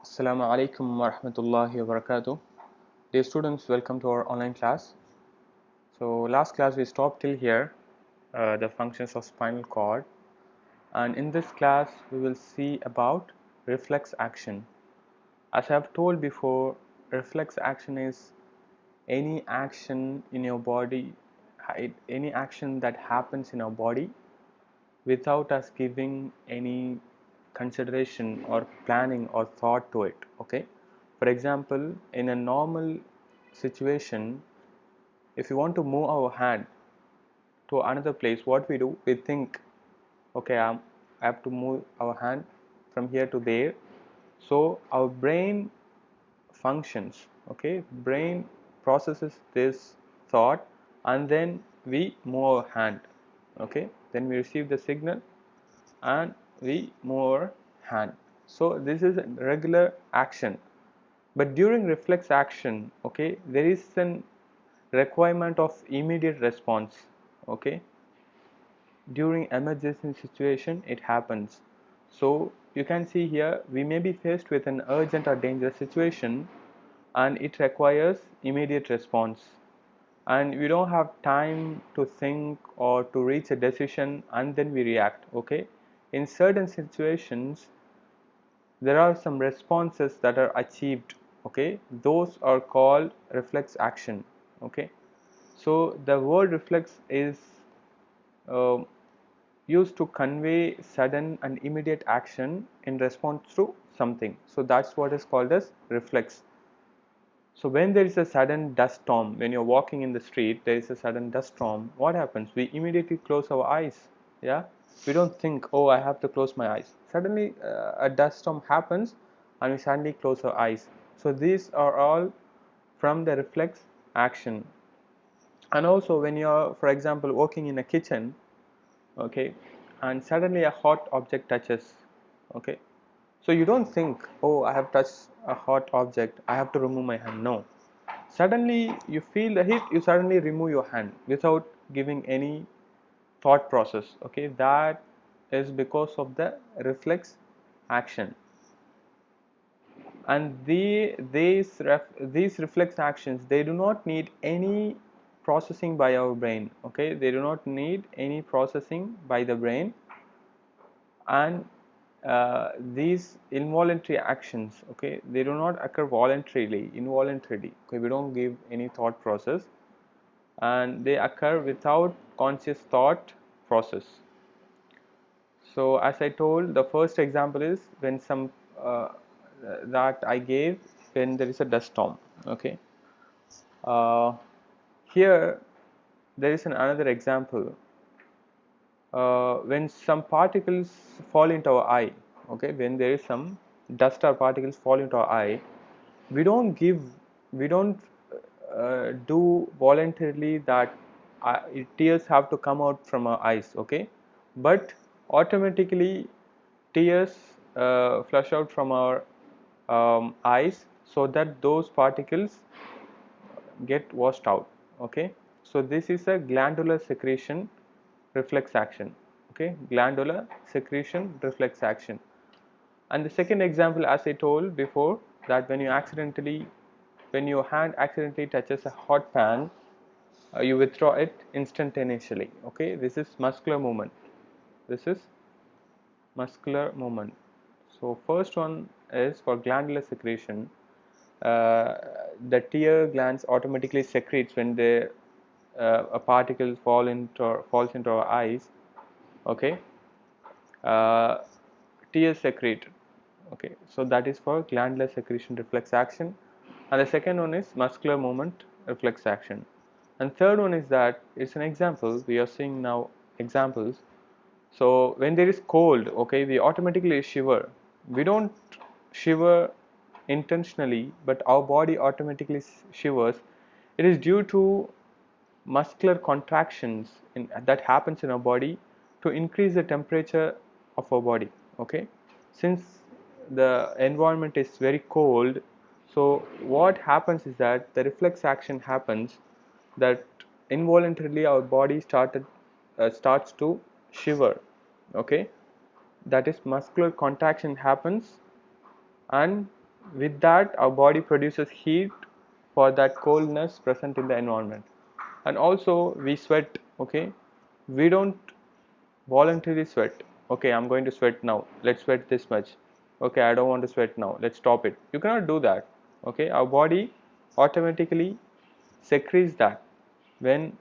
Assalamu alaikum wa rahmatullahi wa barakatuh. Dear students, welcome to our online class. So last class we stopped till here, the functions of spinal cord, and in this class we will see about reflex action. As I have told before, reflex action is any action in your body, any action that happens in our body without us giving any consideration or planning or thought to it. Okay, for example, in a normal situation, if you want to move our hand to another place, what we do, we think, okay, I have to move our hand from here to there. So our brain functions, okay, brain processes this thought, and then we move our hand. Okay, then we receive the signal and we move our hand. So this is a regular action, but during reflex action, okay, there is an requirement of immediate response. Okay, during emergency situation it happens. So you can see here we may be faced with an urgent or dangerous situation, and it requires immediate response, and we don't have time to think or to reach a decision, and then we react. Okay, in certain situations there are some responses that are achieved. Okay, those are called reflex action. Okay, so the word reflex is uh, used to convey sudden and immediate action in response to something. So that's what is called as reflex. So when there is a sudden dust storm, when you're walking in the street, there is a sudden dust storm, what happens? We immediately close our eyes. Yeah, we don't think, oh, I have to close my eyes. Suddenly a dust storm happens and we suddenly close our eyes. So these are all from the reflex action. And also when you're, for example, working in a kitchen, okay, and suddenly a hot object touches, okay, so you don't think, oh, I have touched a hot object, I have to remove my hand. No, suddenly you feel the heat, you suddenly remove your hand without giving any thought process. Okay, that is because of the reflex action. And these reflex actions, they do not need any processing by our brain. Okay, they do not need any processing by the brain. And these involuntary actions, okay, they do not occur voluntarily, involuntarily. Okay, we don't give any thought process, and they occur without conscious thought process. So as I told, the first example is when some that I gave, when there is a dust storm. Okay, uh, here there is another example, when some particles fall into our eye. Okay, when there is some dust or particles fall into our eye, we don't do voluntarily that tears have to come out from our eyes. Okay, but automatically tears flush out from our eyes, so that those particles get washed out. Okay, so this is a glandular secretion reflex action. Okay, glandular secretion reflex action. And the second example, as I told before, that when your hand accidentally touches a hot pan, you withdraw it instantaneously. Okay, this is muscular movement. This is muscular movement. So first one is for glandular secretion. The tear glands automatically secretes when a particle falls into our eyes. Okay, uh, tears secrete. Okay, so that is for glandular secretion reflex action. And the second one is muscular movement reflex action. And third one is that it's an example. We are seeing now examples. So when there is cold, okay, we automatically shiver. We don't shiver intentionally, but our body automatically shivers. It is due to muscular contractions that happens in our body to increase the temperature of our body. Okay, since the environment is very cold, so what happens is that the reflex action happens, that involuntarily our body starts to shiver. Okay, that is muscular contraction happens, and with that our body produces heat for that coldness present in the environment. And also we sweat, okay, we don't voluntarily sweat. Okay, I'm going to sweat now, let's sweat this much. Okay, I don't want to sweat now, let's stop it. You cannot do that. Okay, our body automatically secretes that when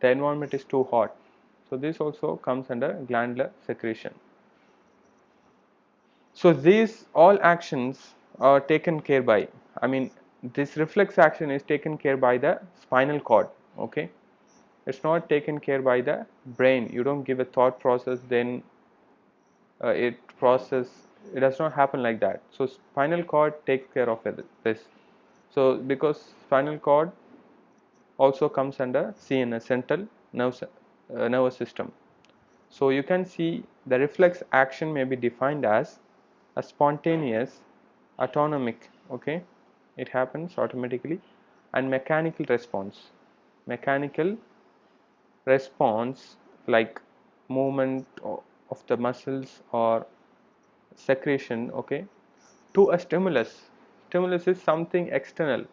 the environment is too hot. So this also comes under glandular secretion. So these all actions are taken care by, I mean, this reflex action is taken care by the spinal cord. Okay, it's not taken care by the brain. You don't give a thought process, then it does not happen like that. So spinal cord takes care of this. So because spinal cord also comes under CNS, central nervous system. So you can see the reflex action may be defined as a spontaneous, autonomic, okay, it happens automatically, and mechanical response. Mechanical response like movement of the muscles or secretion, okay, to a stimulus. Stimulus is something external,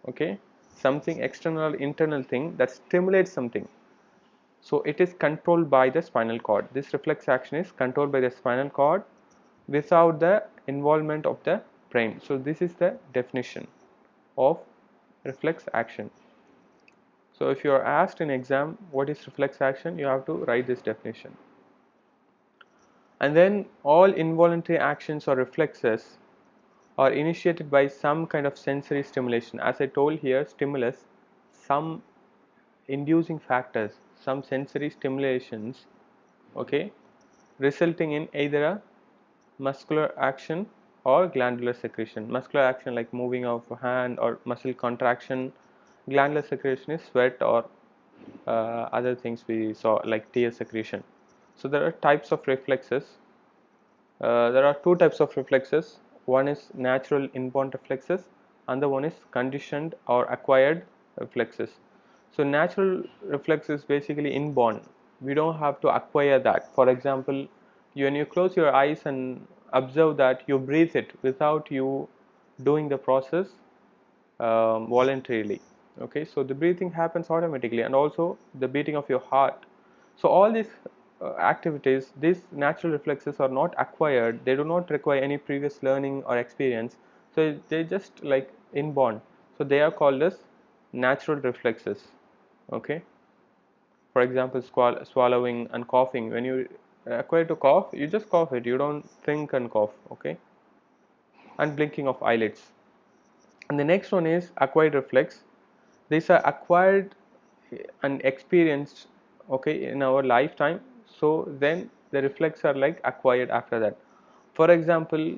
okay, something external, internal thing that stimulates something. So it is controlled by the spinal cord. This reflex action is controlled by the spinal cord without the involvement of the brain. So this is the definition of reflex action. So if you are asked in exam what is reflex action, you have to write this definition. And then all involuntary actions or reflexes are initiated by some kind of sensory stimulation. As I told here, stimulus, some inducing factors, some sensory stimulations, okay, resulting in either a muscular action or glandular secretion. Muscular action like moving of a hand or muscle contraction. Glandular secretion is sweat or other things we saw like tear secretion. So there are types of reflexes. There are two types of reflexes. One is natural inborn reflexes, and the one is conditioned or acquired reflexes. So natural reflex is basically inborn. We don't have to acquire that. For example, when you close your eyes and observe that, you breathe it without you doing the process voluntarily. Okay, so the breathing happens automatically, and also the beating of your heart. So all these activities, these natural reflexes are not acquired. They do not require any previous learning or experience. So they just like inborn. So they are called as natural reflexes. Okay, for example, swallowing and coughing. When you acquire to cough, you just cough it, you don't think and cough. Okay, and blinking of eyelids. And the next one is acquired reflex. These are acquired and experienced, okay, in our lifetime. So then the reflex are like acquired after that. For example,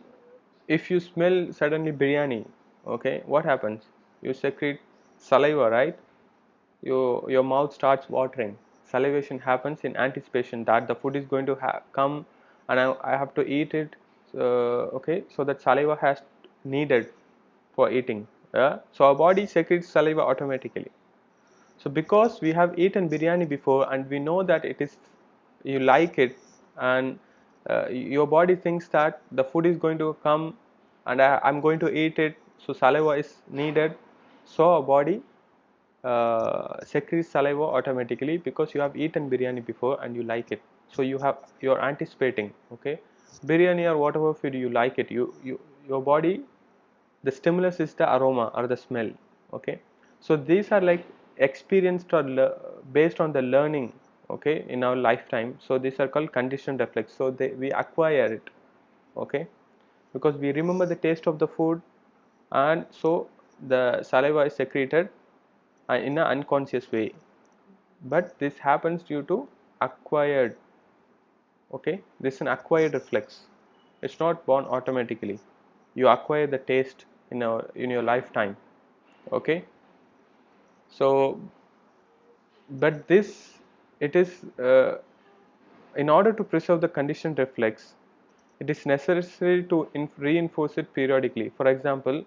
if you smell suddenly biryani, okay, what happens? You secrete saliva, right? Your mouth starts watering. Salivation happens in anticipation that the food is going to come, and I have to eat it. Okay, so that saliva has needed for eating. Yeah? So our body secretes saliva automatically. So because we have eaten biryani before and we know that it is, you like it, and your body thinks that the food is going to come and I'm going to eat it, so saliva is needed. So our body secretes saliva automatically because you have eaten biryani before and you like it. So you're anticipating, okay, biryani or whatever food you like it, your body, the stimulus is the aroma or the smell. Okay, so these are like experienced or based on the learning, okay, in our lifetime. So these are called conditioned reflex. So we acquire it, okay, because we remember the taste of the food, and so the saliva is secreted in an unconscious way. But this happens due to acquired, okay, this is an acquired reflex. It's not born automatically. You acquire the taste in your lifetime. Okay, so but this, it is in order to preserve the conditioned reflex, it is necessary to reinforce it periodically. For example,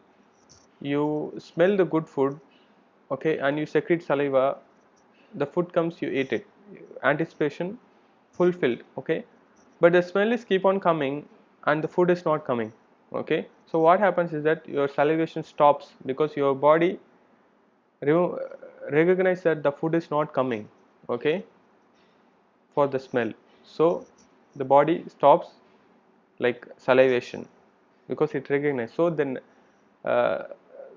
you smell the good food, okay, and you secrete saliva, the food comes, you eat it, anticipation fulfilled, okay, but the smell is keep on coming and the food is not coming. Okay, so what happens is that your salivation stops because your body recognize that the food is not coming, okay, for the smell. So the body stops like salivation because it recognizes. So then uh,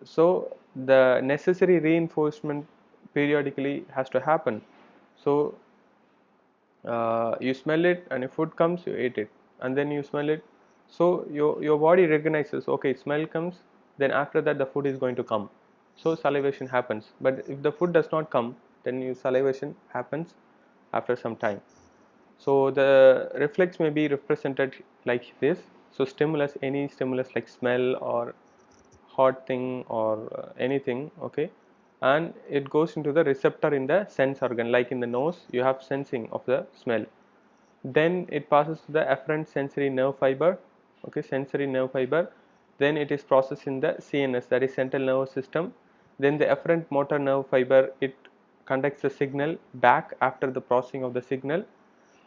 so the necessary reinforcement periodically has to happen. So you smell it, and if food comes, you eat it, and then you smell it. So your body recognizes, okay, smell comes, then after that the food is going to come. So salivation happens. But if the food does not come, then your salivation happens after some time. So the reflex may be represented like this. So stimulus, any stimulus like smell or hot thing or anything, okay, and it goes into the receptor in the sense organ, like in the nose you have sensing of the smell. Then it passes to the afferent sensory nerve fiber, okay, sensory nerve fiber. Then it is processed in the CNS, that is central nervous system. Then the afferent motor nerve fiber, it conducts the signal back after the processing of the signal,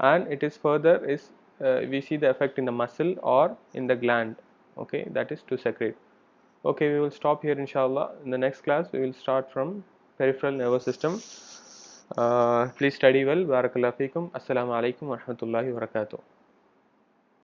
and it is further is we see the effect in the muscle or in the gland, okay, that is to secrete. Okay, we will stop here inshallah. In the next class we will start from peripheral nervous system. Please study well. Barakallahu feekum. Assalamu alaikum wa rahmatullahi wa barakatuh.